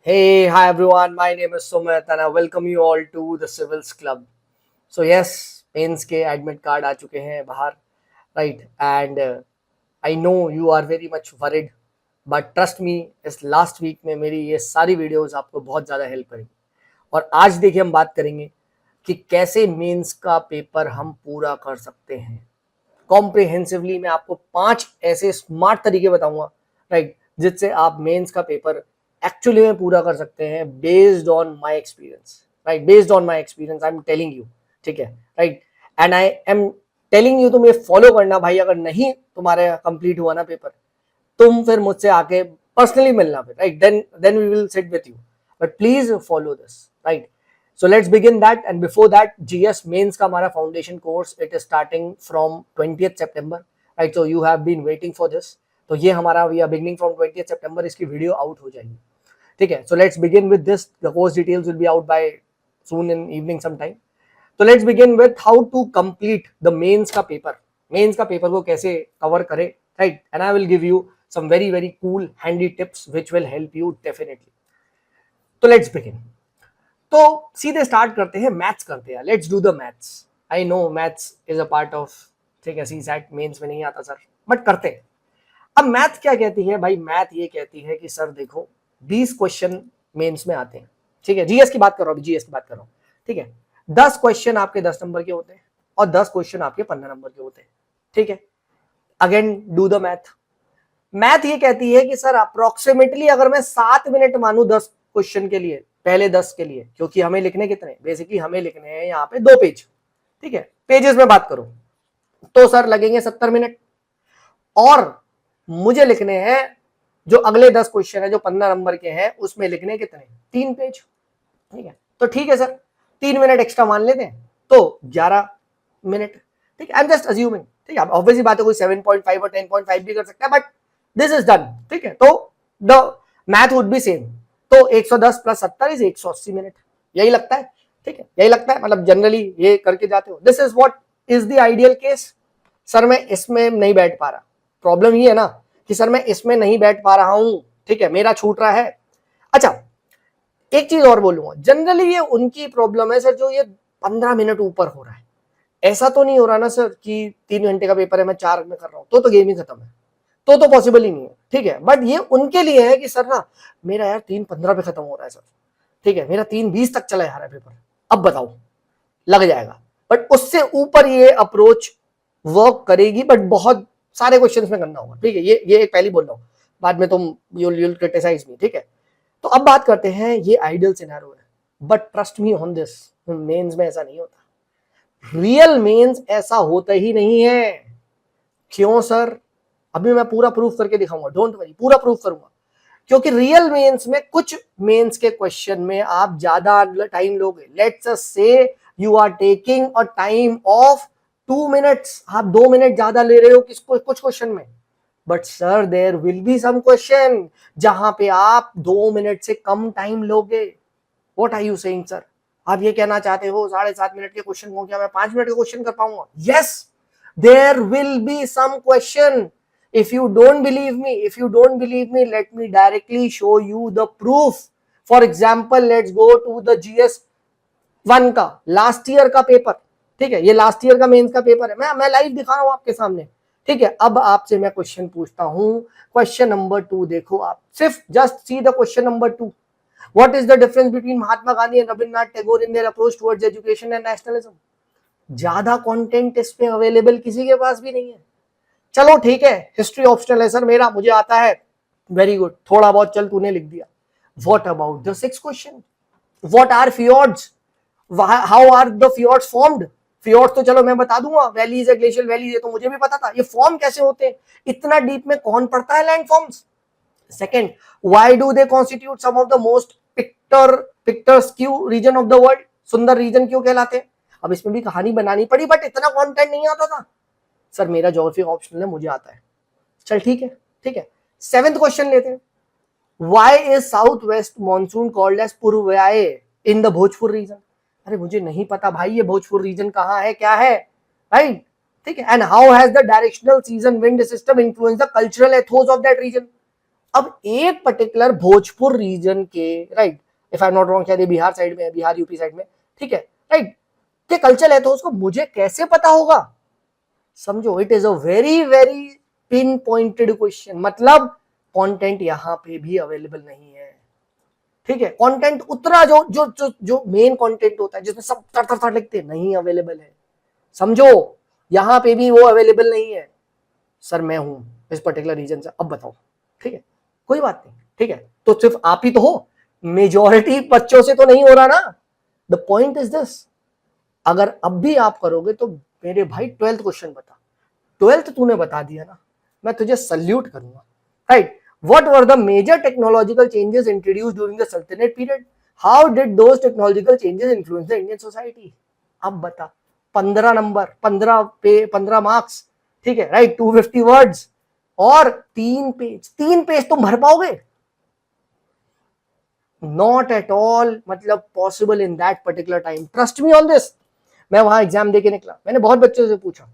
Hey, hi everyone. My name is Sumit and I welcome you all to the Civils Club. So yes, mains के admit card आ चुके हैं बाहर, right? And I know you are very much worried, but trust me, इस last week में मेरी ये सारी वीडियोस आपको बहुत ज़्यादा हेल्प करेंगी। और आज देखिए हम बात करेंगे कि कैसे मेंस का पेपर हम पूरा कर सकते हैं कॉम्प्रिहेंसिवली। मैं आपको 5 ऐसे स्मार्ट तरीके बताऊंगा, राइट, जिससे आप मेंस का पेपर एक्चुअली में पूरा कर सकते हैं based on my experience, right? Based on my experience I am telling you, ठीक है, right? And I am telling you, तुम ये फॉलो करना भाई। अगर नहीं तुम्हारे कंप्लीट हुआ ना पेपर, तुम फिर मुझसे आके पर्सनली मिलना फिर, right? Then we will sit with you, but please follow this, right? So let's begin that. And before that, GS mains का हमारा foundation course, it is starting from 20th September, right? So you have been waiting for this. तो ये हमारा we are beginning from 20th September, इसकी video out हो जाएगी, ठीक है? So let's begin with this. The course details will be out by soon in evening sometime. तो let's begin with how to complete the mains का paper. Mains का paper को कैसे कवर करें, right? And I will give you some very cool handy tips which will help you definitely. तो let's begin. तो सीधे start करते हैं, मैथ्स करते हैं। Let's do the maths. I know maths is a part of, ठीक है, CSAT mains में नहीं आता सर, बट करते हैं। अब मैथ क्या कहती है भाई? मैथ ये कहती है कि सर देखो 20 क्वेश्चन मेंस में आते हैं, ठीक है? जीएस की बात कर रहा हूं, जीएस की बात कर रहा हूं, ठीक है? 10 क्वेश्चन आपके 10 नंबर के होते हैं और 10 क्वेश्चन आपके 15 नंबर के होते हैं, ठीक है? Again do the math. Math ये कहती है कि सर अप्रोक्सीमेटली अगर मैं 7 मिनट मानू 10 क्वेश्चन के लिए, पहले 10 के लिए, क्योंकि हमें लिखने कितने, बेसिकली हमें लिखने हैं यहाँ पे 2 पेज, ठीक है? पेजेस में बात करूं तो सर लगेंगे 70 मिनट। और मुझे लिखने हैं जो अगले 10 क्वेश्चन है जो 15 नंबर के हैं, उसमें लिखने कितने, 3 पेज, ठीक है? तो ठीक है सर, 3 मिनट एक्स्ट्रा मान लेते हैं तो 11 मिनट, ठीक है? आई एम जस्ट अज्यूमिंग, ठीक है? ऑब्वियसली बात है, कोई 7.5 और 10.5 भी कर सकता है, बट दिस इज डन, ठीक है? तो the math would be same. तो 110 प्लस 70 इज 180 मिनट, यही लगता है, ठीक है? यही लगता है, मतलब जनरली ये करके जाते हो। This is what is the ideal case. Sir मैं इसमें नहीं बैठ पा रहा, प्रॉब्लम ये है ना कि सर मैं इसमें नहीं बैठ पा रहा हूं, ठीक है, मेरा छूट रहा है। अच्छा, एक चीज और बोलूंगा, जनरली ये उनकी प्रॉब्लम है सर जो ये 15 मिनट ऊपर हो रहा है। ऐसा तो नहीं हो रहा ना सर कि 3 घंटे का पेपर है, मैं 4 में कर रहा हूं, तो गेम ही खत्म है, तो पॉसिबल ही नहीं है, ठीक है? बट ये उनके लिए है कि सर ना मेरा यार 3:15 पे खत्म हो रहा है सर, ठीक है, मेरा 3:20 तक चला जा रहा है पेपर, अब बताओ, लग जाएगा। बट उससे ऊपर ये अप्रोच वर्क करेगी, बट बहुत सारे क्वेश्चंस में करना होगा, ठीक है? ये एक पहली बोल रहा हूं, बाद में तुम you'll criticize me, ठीक है? तो अब बात करते हैं, ये आइडियल सिनेरियो है, but trust me on this, mains में ऐसा नहीं होता। रियल मेंस ऐसा होता ही नहीं है। क्यों सर? अभी मैं पूरा प्रूफ करके दिखाऊंगा, डोंट वरी, पूरा प्रूफ करूंगा। क्योंकि रियल मेंस में, कुछ मेंस के क्वेश्चन में आप ज्यादा टाइम लोगे। Let's just say you are taking a time of 2 minutes, आप 2 मिनट ज्यादा ले रहे हो कुछ क्वेश्चन में, but sir there will be some question जहां पे आप 2 मिनट से कम टाइम लोगे। What are you saying sir? आप ये कहना चाहते हो 7.5 मिनट के क्वेश्चन को क्या मैं 5 मिनट के क्वेश्चन कर पाऊंगा? Yes, there will be some question. If you don't believe me, let me directly show you the proof. For example, let's go to the GS1 का लास्ट ईयर का paper, ठीक है? ये लास्ट ईयर का mains का paper है, मैं live दिखा रहा हूं आपके सामने, ठीक है? अब आपसे मैं क्वेश्चन पूछता हूं, क्वेश्चन नंबर 2 देखो आप, सिर्फ just see the question number 2। What is the difference between Mahatma Gandhi and Rabindranath Tagore in their approach towards education and nationalism? ज्यादा कंटेंट इस पे अवेलेबल किसी के पास भी नहीं है। चलो ठीक है, हिस्ट्री ऑप्शनल है सर मेरा, मुझे आता है, वेरी गुड, थोड़ा बहुत चल तूने लिख दिया। What about the 6th question? What are fjords? How are the fjords formed? Fjords तो चलो मैं बता दूंगा, वैलीज है, ग्लेशियल वैलीज है, तो मुझे भी पता था। ये फॉर्म कैसे होते हैं? इतना डीप में कौन पढ़ता है land forms? Second, why do they constitute some of the most picturesque region of the world? सुंदर रीजन क्यों कहलाते हैं? अब इसमें भी कहानी बनानी पड़ी, बट इतना कंटेंट नहीं आता था। सर मेरा ज्योग्राफी ऑप्शनल है, मुझे आता है। चल ठीक है, ठीक है। 7th क्वेश्चन लेते हैं। Why is south west monsoon called as purvaiya in the Bhojpur region? अरे मुझे नहीं पता भाई, ये भोजपुर रीजन कहाँ है, क्या है, राइट? ठीक है। And how has the directional season wind system influence the cultural ethos of that region? अब एक पर्टिकुलर भोजपुर रीजन के, right, if I am not wrong, शायद बिहार साइड में है, बिहार यूपी साइड में, ठीक है, राइट, के कल्चर है, तो उसको मुझे कैसे पता होगा? समझो, it is a very very pin pointed question, मतलब कंटेंट यहां पे भी अवेलेबल नहीं है, ठीक है, कंटेंट उतना जो जो जो जो मेन कंटेंट होता है जिसमें सब तर तर तर लिखते नहीं अवेलेबल है, समझो, यहां पे भी वो अवेलेबल नहीं है। सर मैं हूं इस पर्टिकुलर रीजन से, अब बताओ, ठीक है, कोई बात नहीं, ठीक है, तो सिर्फ आप ही तो हो, मेजॉरिटी बच्चों से तो नहीं हो रहा ना। द पॉइंट इज दिस, अगर अब भी आप करोगे तो मेरे भाई 12th क्वेश्चन बता, 12th तूने बता दिया ना, मैं तुझे सल्यूट करूंगा, right. What were the major technological changes introduced during the Sultanate period? How did those technological changes influence the Indian society? अब बता, 15 नंबर, 15 मार्क्स, ठीक है, राइट, 250 वर्ड्स और 3 पेज तुम भर पाओगे? नॉट एट ऑल, मतलब possible in that particular time, trust me on this. मैं वहां एग्जाम देके निकला, मैंने बहुत बच्चों से पूछा,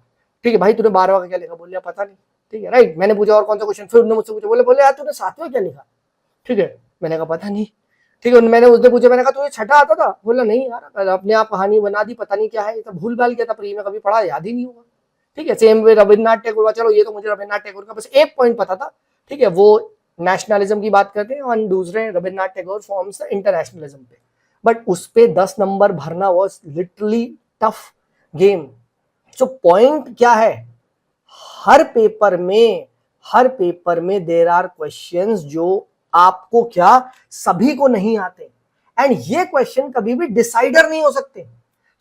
ठीक है भाई तूने 12वां का क्या लिखा, बोलिया पता नहीं, ठीक है, राइट, मैंने पूछा और कौन सा क्वेश्चन, फिर उन्होंने मुझसे पूछा, बोले यार तूने 7वां क्या लिखा, ठीक है, मैंने कहा पता नहीं, ठीक है, मैंने उसने पूछा, मैंने कहा तुझे छठा आता था, बोला नहीं यार, अपने आप कहानी बना दी, पता नहीं क्या है, तो भूल भाल किया था, प्री में कभी पढ़ा, याद ही नहीं होगा, ठीक है, सेम वे रविन्द्रनाथ टैगोर, चलो ये तो मुझे रविन्द्रनाथ टैगोर का बस एक पॉइंट पता था, ठीक है, वो नेशनलिज्म की बात करते हैं और दूसरे रविन्द्रनाथ टैगोर फॉर्म्स इंटरनेशनलिज्म पे, बट उस पे 10 नंबर भरना was literally tough game. So point क्या है, हर पेपर में देयर आर क्वेश्चंस जो आपको क्या, सभी को नहीं आते, एंड ये क्वेश्चन कभी भी डिसाइडर नहीं हो सकते।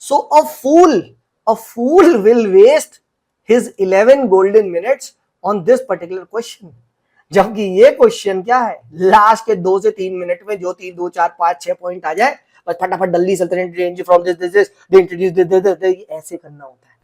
So a fool will waste his 11 golden minutes on this particular question, जबकि ये क्वेश्चन क्या है, लास्ट के 2 से 3 मिनट में जो 3 2 4 5 6 पॉइंट आ जाए, बस फटाफट Delhi Sultanate range from this they introduce they ऐसे करना होता है,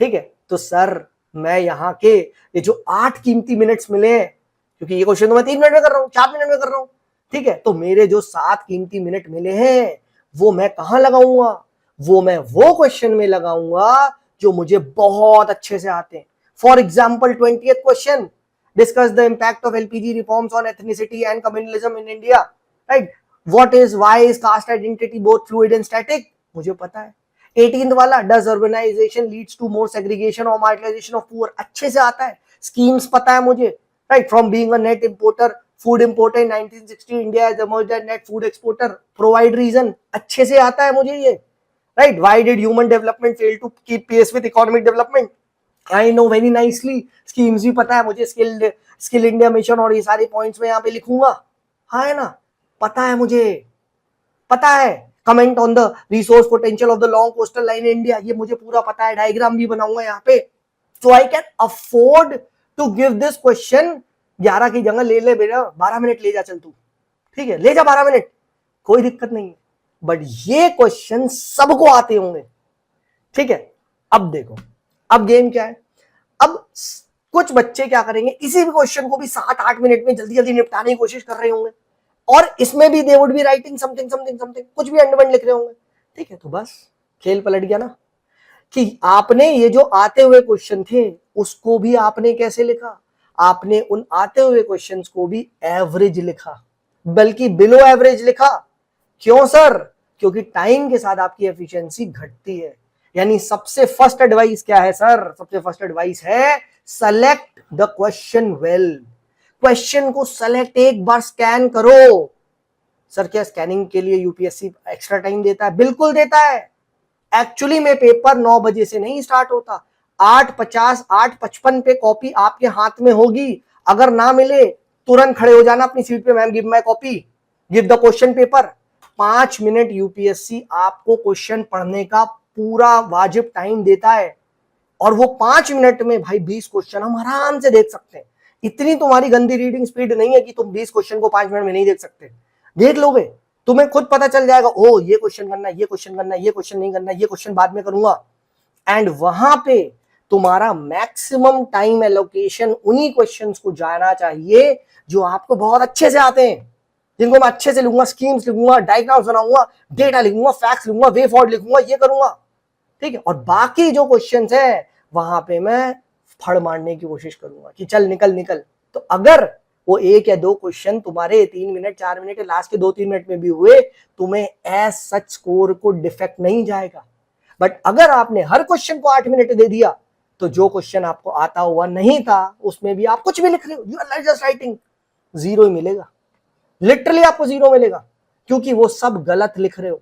ठीक है। तो सर मैं यहाँ के ये जो 8 कीमती मिनट्स मिले हैं, क्योंकि ये क्वेश्चन तो मैं 3 मिनट में कर रहा हूँ, 4 मिनट में कर रहा हूँ, ठीक है, तो मेरे जो 7 कीमती मिनट मिले हैं वो मैं कहां लगाऊंगा, वो मैं वो क्वेश्चन में लगाऊंगा जो मुझे बहुत अच्छे से आते हैं। For example 20th question, discuss the impact of LPG reforms on ethnicity and communalism in India, right? Why is caste identity both fluid and static? मुझे पता है। 18th वाला, does urbanization leads to more segregation or marginalization of poor? अच्छे से आता है। schemes पता है मुझे, right? From being a net importer, food importer in 1960, India has emerged as net food exporter. Provide reason, अच्छे से आता है मुझे ये, right? Why did human development fail to keep pace with economic development? I know very nicely, schemes भी पता है मुझे, स्किल इंडिया मिशन और ये सारे पॉइंट्स में यहाँ पे लिखूंगा, हाँ है ना, पता है मुझे, पता है। Comment on the resource potential of the long coastal line India, ये मुझे पूरा पता है, डायग्राम भी बनाऊंगा यहाँ पे। So I can afford to give this question 11 की जगह ले ले बेटा 12 मिनट ले जा, चल तू, ठीक है, ले जा 12 मिनट, कोई दिक्कत नहीं है, बट ये क्वेश्चन सबको आते होंगे, ठीक है। अब देखो, अब गेम क्या है, अब कुछ बच्चे क्या करेंगे, इसी भी क्वेश्चन को भी 7-8 मिनट में जल्दी जल्दी निपटाने की कोशिश कर रहे होंगे, और इसमें भी they would be writing something something something, कुछ भी अंडरवन लिख रहे होंगे, ठीक है, तो बस खेल पलट गया ना, कि आपने ये जो आते हुए क्वेश्चन थे उसको भी आपने कैसे लिखा, आपने उन आते हुए क्वेश्चंस को भी एवरेज लिखा, बल्कि बिलो एवरेज लिखा। क्यों सर? क्योंकि टाइम के साथ आपकी एफिशिएंसी घटती है। यानी सबसे फर्स्ट एडवाइस क्या है सर? सबसे फर्स्ट एडवाइस है select the question well. Question को सेलेक्ट, एक बार स्कैन करो। सर क्या स्कैनिंग के लिए यूपीएससी एक्स्ट्रा टाइम देता है? बिल्कुल देता है। एक्चुअली में पेपर 9 बजे से नहीं स्टार्ट होता, 8:50 8:55 पे कॉपी आपके हाथ में होगी। अगर ना मिले तुरंत खड़े हो जाना अपनी सीट पे, ma'am give my copy, give the question paper. 5 minute UPSC आपको क्वेश्चन पढ़ने का पूरा वाजिब टाइम देता है, और वो 5 मिनट में भाई 20 क्वेश्चन हम आराम से देख सकते हैं। इतनी तुम्हारी गंदी रीडिंग स्पीड नहीं है कि तुम 20 क्वेश्चन को 5 मिनट में नहीं देख सकते। देख लोगे, तुम्हें खुद पता चल जाएगा, ओ ये क्वेश्चन करना है, ये क्वेश्चन करना है, ये क्वेश्चन नहीं करना है, ये क्वेश्चन बाद में करूंगा। एंड वहां पे तुम्हारा मैक्सिमम टाइम एलोकेशन उन्हीं क्वेश्चंस को जाना चाहिए जो आपको बहुत अच्छे से आते हैं, जिनको मैं अच्छे से लिखूंगा, स्कीम्स लिखूंगा, डायग्राम्स बनाऊंगा, डेटा लिखूंगा, फैक्ट्स लिखूंगा, वे फॉर्ड लिखूंगा, ये करूंगा, ठीक है। और बाकी जो क्वेश्चंस है वहां पे मैं फड़ मारने की कोशिश करूंगा कि चल निकल निकल। तो अगर वो 1 या 2 क्वेश्चन तुम्हारे 3 मिनट 4 मिनट लास्ट के 2-3 मिनट में भी हुए, तुम्हें एज सच स्कोर को डिफेक्ट नहीं जाएगा। बट अगर आपने हर क्वेश्चन को 8 मिनट दे दिया तो जो क्वेश्चन आपको आता हुआ नहीं था उसमें भी आप कुछ भी लिख रहे हो, you are just writing, zero ही मिलेगा, लिटरली आपको जीरो मिलेगा, क्योंकि वो सब गलत लिख रहे हो।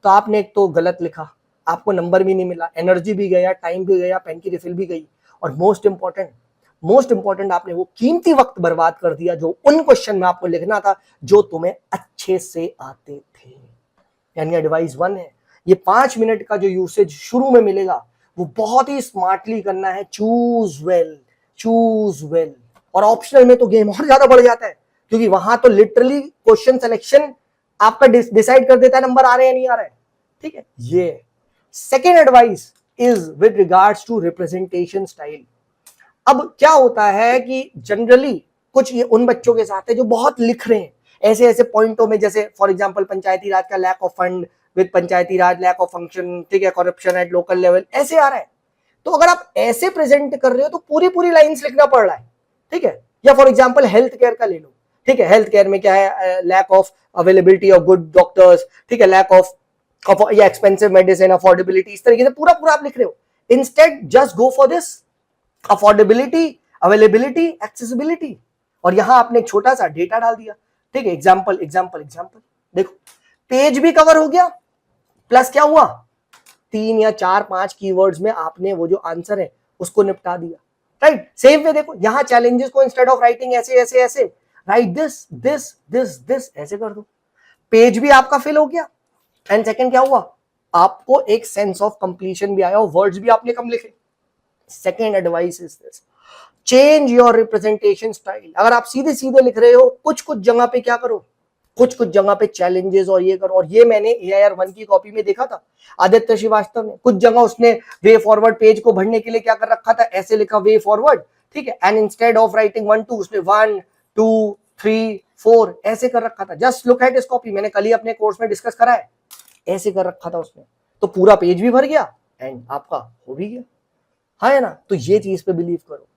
तो आपने एक तो गलत लिखा, आपको नंबर भी नहीं मिला, एनर्जी भी गया, टाइम भी गया, पेन की रिफिल भी गई, और मोस्ट इंपॉर्टेंट आपने वो कीमती वक्त बर्बाद कर दिया जो उन क्वेश्चन में आपको लिखना था जो तुम्हें अच्छे से आते थे। यानी एडवाइस 1 है, ये 5 मिनट का जो यूसेज शुरू में मिलेगा वो बहुत ही स्मार्टली करना है, चूज वेल। और ऑप्शनल में तो गेम और ज्यादा बढ़ जाता है, क्योंकि वहां तो लिटरली क्वेश्चन सिलेक्शन आपका डिसाइड कर देता है नंबर आ रहे हैं या नहीं आ रहे हैं। ठीक है, ये second advice is with regards to representation style. अब क्या होता है कि जनरली कुछ ये उन बच्चों के साथ है जो बहुत लिख रहे हैं ऐसे ऐसे पॉइंटों में, जैसे फॉर एग्जांपल पंचायती राज का lack of fund with Panchayati Raj lack of function, ठीक है, करप्शन एट लोकल लेवल, ऐसे आ रहा है। तो अगर आप ऐसे प्रेजेंट कर रहे हो तो पूरी लाइंस लिखना पड़ रहा है, ठीक है। या फॉर एग्जांपल हेल्थ केयर का ले लो, ठीक है, हेल्थ केयर में क्या है, lack of availability of good doctors, ठीक है, लैक ऑफ या एक्सपेंसिव मेडिसिन, अफोर्डेबिलिटी, इस तरीके से पूरा आप लिख रहे हो। Instead just go for this affordability, availability, accessibility, और यहां आपने एक छोटा सा डेटा डाल दिया, ठीक है, एग्जाम्पल। देखो पेज भी कवर हो गया, प्लस क्या हुआ, 3 या 4-5 कीवर्ड्स में आपने वो जो आंसर है उसको निपटा दिया, राइट। सेम वे देखो यहां चैलेंजेस को इंस्टेड ऑफ राइटिंग ऐसे राइट दिस ऐसे कर दो, पेज भी आपका फिल हो गया। एंड सेकंड क्या हुआ, आपको एक सेंस ऑफ कंप्लीशन भी आया और वर्ड्स भी आपने कम लिखे। Second advice is this, change your representation style. अगर आप सीधे लिख रहे हो, कुछ जगह पे क्या करो, कुछ जगह पे चैलेंजेस और ये करो। और ये मैंने AIR 1 की कॉपी में देखा था, आदित्य श्रीवास्तव ने कुछ जगह उसने वे फॉरवर्ड पेज को भरने के लिए क्या कर रखा था, ऐसे लिखा वे फॉरवर्ड, ठीक है, एंड इंस्टेड ऑफ राइटिंग 1 2 उसने 1 2 3 4 ऐसे कर रखा था। जस्ट लुक एट इस कॉपी, मैंने कल ही अपने कोर्स में डिस्कस करा है, ऐसे कर रखा था उसने, तो पूरा पेज भी भर गया एंड आपका हो भी गया, हाँ है ना। तो ये चीज पे बिलीव करो।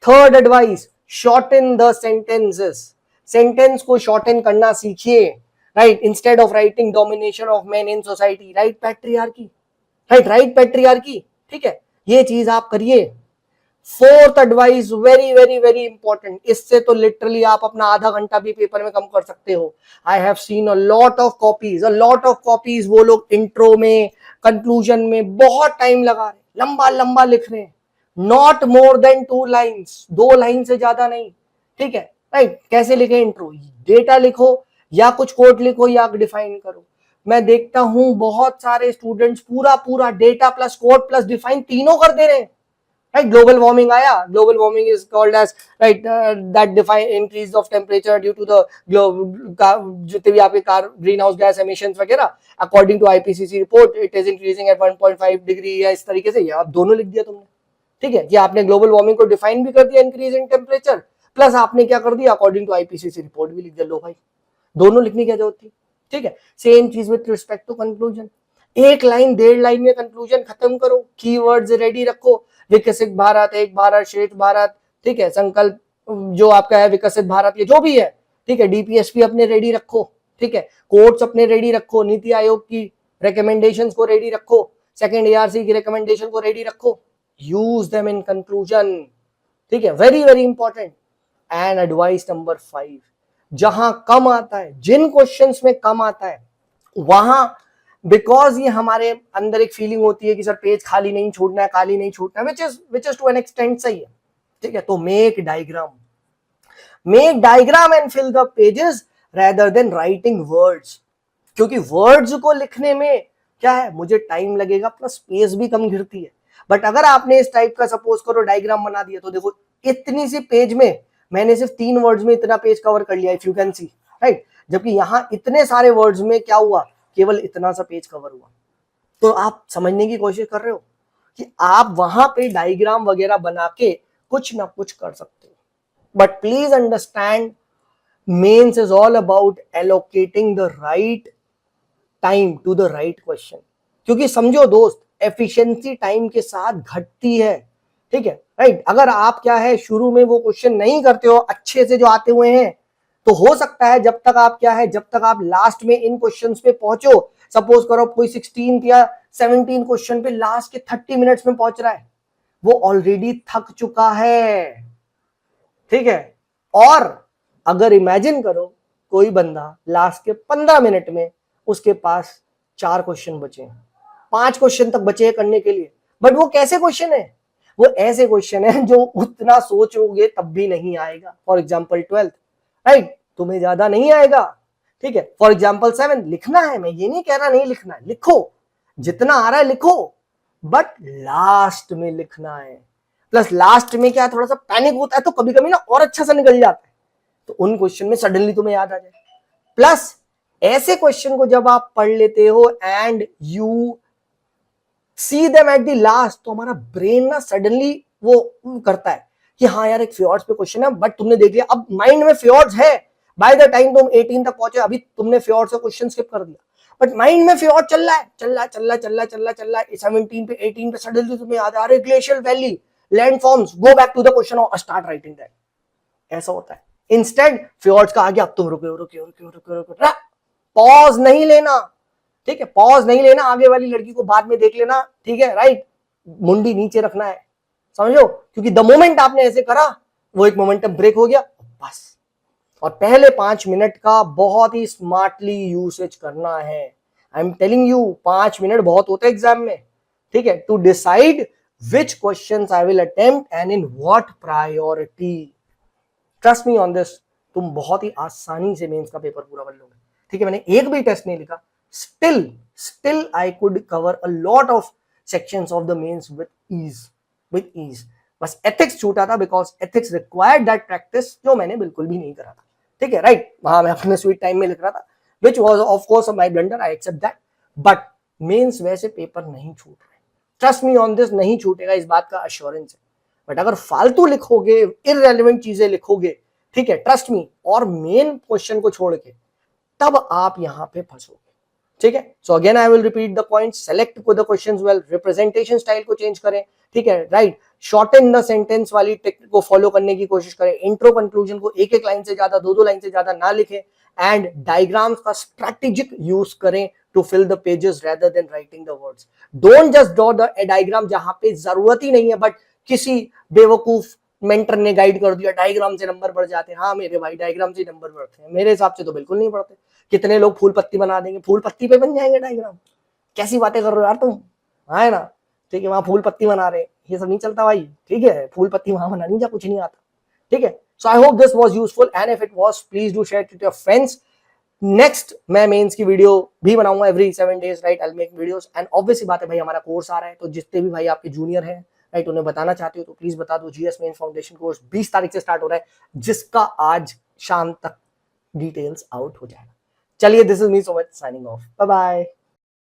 Third advice, shorten the sentences. Sentence को शॉर्टन करना सीखिए, right. Instead of writing domination of main in society, right patriarchy, ठीक है, ये चीज आप करिए। फोर्थ एडवाइस वेरी इंपॉर्टेंट, इससे तो लिटरली आप अपना आधा घंटा भी पेपर में कम कर सकते हो। I have seen a lot of copies, वो लोग इंट्रो में, कंक्लूजन में बहुत टाइम लगा रहे, लंबा लिख रहे हैं, not more than 2 lines, 2 line से ज्यादा नहीं, ठीक है, राइट। कैसे लिखे इंट्रो, डेटा लिखो या कुछ कोट लिखो या डिफाइन करो। मैं देखता हूं बहुत सारे स्टूडेंट्स पूरा data plus coat plus define तीनों कर दे रहे हैं, right. Global warming आया, global warming is called as, right, that define increase of temperature due to the जितने भी आपके car green house gas emissions वगैरह, according to IPCC report it is increasing at 1.5 degree, या इस तरीके से, ये आप दोनों लिख दिया तुमने, ठीक है, कि आपने ग्लोबल वार्मिंग को डिफाइन भी कर दिया, इंक्रीज इन टेम्परेचर, प्लस आपने क्या कर दिया, अकॉर्डिंग टू IPCC रिपोर्ट भी लिख दिया। लो भाई, दोनों लिखने की जरूरत थी, ठीक है। सेम चीज with respect to conclusion, 1 line 1.5 line में कंक्लूजन खत्म करो, कीवर्ड्स रेडी रखो, विकसित भारत, एक भारत श्रेष्ठ भारत, ठीक है, संकल्प जो आपका है, विकसित भारत, ये जो भी है, ठीक है, DPSP अपने रेडी रखो, ठीक है, कोर्ट्स अपने रेडी रखो, नीति आयोग की रिकमेंडेशंस को रेडी रखो, सेकंड ARC की रिकमेंडेशन को रेडी रखो, यूज देम इन कंक्लूजन, ठीक है, very important. And advice number 5, जहां कम आता है, जिन क्वेश्चंस में कम आता है वहां, बिकॉज ये हमारे अंदर एक फीलिंग होती है कि सर पेज खाली नहीं छोड़ना है, खाली नहीं छोड़ना है, which is to an extent सही है, ठीक है। तो make diagram and fill the pages rather than writing words, क्योंकि वर्ड्स को लिखने में क्या है, मुझे टाइम लगेगा प्लस स्पेस भी कम घिरती है। बट अगर आपने इस टाइप का सपोज करो डायग्राम बना दिया, तो देखो इतनी सी पेज में मैंने सिर्फ 3 वर्ड्स में इतना पेज कवर कर लिया, if you can see, right. जबकि यहां इतने सारे वर्ड्स में क्या हुआ, केवल इतना सा पेज कवर हुआ। तो आप समझने की कोशिश कर रहे हो कि आप वहां पे डायग्राम वगैरह बना के कुछ ना कुछ कर सकते हो। But please understand, mains is all about allocating the right time to the right question. क्योंकि समझो दोस्त, एफिशिएंसी टाइम के साथ घटती है, ठीक है, राइट। अगर आप क्या है शुरू में वो क्वेश्चन नहीं करते हो अच्छे से जो आते हुए हैं, तो हो सकता है जब तक आप क्या है, जब तक आप लास्ट में इन क्वेश्चंस पे पहुंचो, सपोज करो कोई 16 या 17 क्वेश्चन पे लास्ट के 30 मिनट्स में पहुंच रहा है, वो ऑलरेडी थक चुका है, ठीक है। और अगर इमेजिन करो कोई बंदा लास्ट के 15 मिनट में उसके पास 4 क्वेश्चन बचे हैं, 5 क्वेश्चन तक बचे हैं करने के लिए, बट वो कैसे क्वेश्चन है, वो ऐसे क्वेश्चन है जो उतना सोचोगे तब भी नहीं आएगा। फॉर एग्जाम्पल 12th, राइट, तुम्हें ज्यादा नहीं आएगा, ठीक है। फॉर एग्जाम्पल 7 लिखना है, मैं ये नहीं कह रहा नहीं लिखना है, लिखो जितना आ रहा है लिखो, बट लास्ट में लिखना है। प्लस लास्ट में क्या थोड़ा सा पैनिक होता है तो कभी कभी ना और अच्छा सा निकल जाता है, तो उन क्वेश्चन में सडनली तुम्हें याद आ जाए। प्लस ऐसे क्वेश्चन को जब आप पढ़ लेते हो and you see them at the last, तो हमारा ब्रेन ना सडनली वो करता है कि हाँ यार एक फ्योर्ड्स पे क्वेश्चन है, बट तुमने देख लिया, अब माइंड में फ्योर्ड्स है, बाय द टाइम तुम 18 तक पहुंचे अभी तुमने फ्योर्ड्स का क्वेश्चन स्किप कर दिया, बट माइंड में फ्योर्ड चल रहा है, चल रहा है, चल रहा है, चल रहा है, चल रहा है, चल रहा है, 17 पे 18 पे सडनली तुम्हें याद आ रहा है glacial valley, landforms, go back to the question और स्टार्ट राइटिंग दैट। ऐसा होता है। इंस्टेड फ्योर्ड्स का आगे अब तुम रुके रुके रुके रुके रुके, पॉज नहीं लेना, ठीक है, पॉज नहीं लेना, आगे वाली लड़की को बाद में देख लेना, ठीक है, राइट, मुंडी नीचे रखना है, समझो, क्योंकि द मोमेंट आपने ऐसे करा वो एक मोमेंटम ब्रेक हो गया बस। और पहले 5 मिनट का बहुत ही स्मार्टली यूसेज करना है। I am telling you 5 minute बहुत होते हैं एग्जाम में, ठीक है, to decide which questions I will attempt and in what priority. Trust me on this, तुम बहुत ही आसानी से मेंस का पेपर पूरा कर लोगे, ठीक है। मैंने एक भी टेस्ट नहीं लिखा, still I could cover a lot of sections of the mains with ease। बस ethics छूटा था because ethics required that practice, जो मैंने बिल्कुल भी नहीं करा था, ठीक है, राइट। वहां मैं अपने स्वीट टाइम में लिख रहा था, which was of course my blunder, I accept that, but mains वैसे पेपर नहीं छूट रहे, ट्रस्ट मी ऑन दिस, नहीं छूटेगा, इस बात का अश्योरेंस है। बट अगर फालतू लिखोगे, इररेलेवेंट चीजें लिखोगे, ठीक है, ट्रस्ट मी, और मेन क्वेश्चन को छोड़ के, तब आप यहां पे फंसोगे, ठीक है। So again I will repeat the point, select the questions well, representation style को चेंज करें, ठीक है, राइट, शॉर्टन द सेंटेंस वाली टेक्निक को फॉलो करने की कोशिश करें, इंट्रो कंक्लूजन को एक लाइन से ज्यादा, दो लाइन से ज्यादा ना लिखें, एंड डायग्राम्स का स्ट्रेटेजिक यूज करें to fill the pages rather than writing the words. Don't just draw the diagram जहां पे जरूरत ही नहीं है, बट किसी बेवकूफ मेंटर ने गाइड कर दिया, डायग्राम से नंबर बढ़ जाते हैं। हाँ मेरे भाई, डायग्राम से नंबर बढ़ते हैं, मेरे हिसाब से तो बिल्कुल नहीं बढ़ते। कितने लोग फूल पत्ती बना देंगे, फूल पत्ती पे बन जाएंगे डायग्राम, कैसी बातें कर रहे हो यार तुम, है ना, ठीक है, वहां फूल पत्ती बना रहे, ये सब नहीं चलता भाई, ठीक है, फूल पत्ती वहां बनानी जा कुछ नहीं आता, ठीक है। So I hope this was useful, and if it was please do share with your friends. Next मैं मेंस की वीडियो भी बनाऊंगा every 7 days, right, I will make videos, and obviously बात है भाई, हमारा कोर्स आ रहा है, तो जितने भी भाई आपके जूनियर हैं, राइट, उन्हें बताना चाहते हो तो प्लीज बता दो, जीएस मेंस फाउंडेशन कोर्स 20 तारीख से स्टार्ट हो रहा है, जिसका आज शाम तक डिटेल्स आउट हो जाएगा। चलिए, this is me so much signing off, bye bye.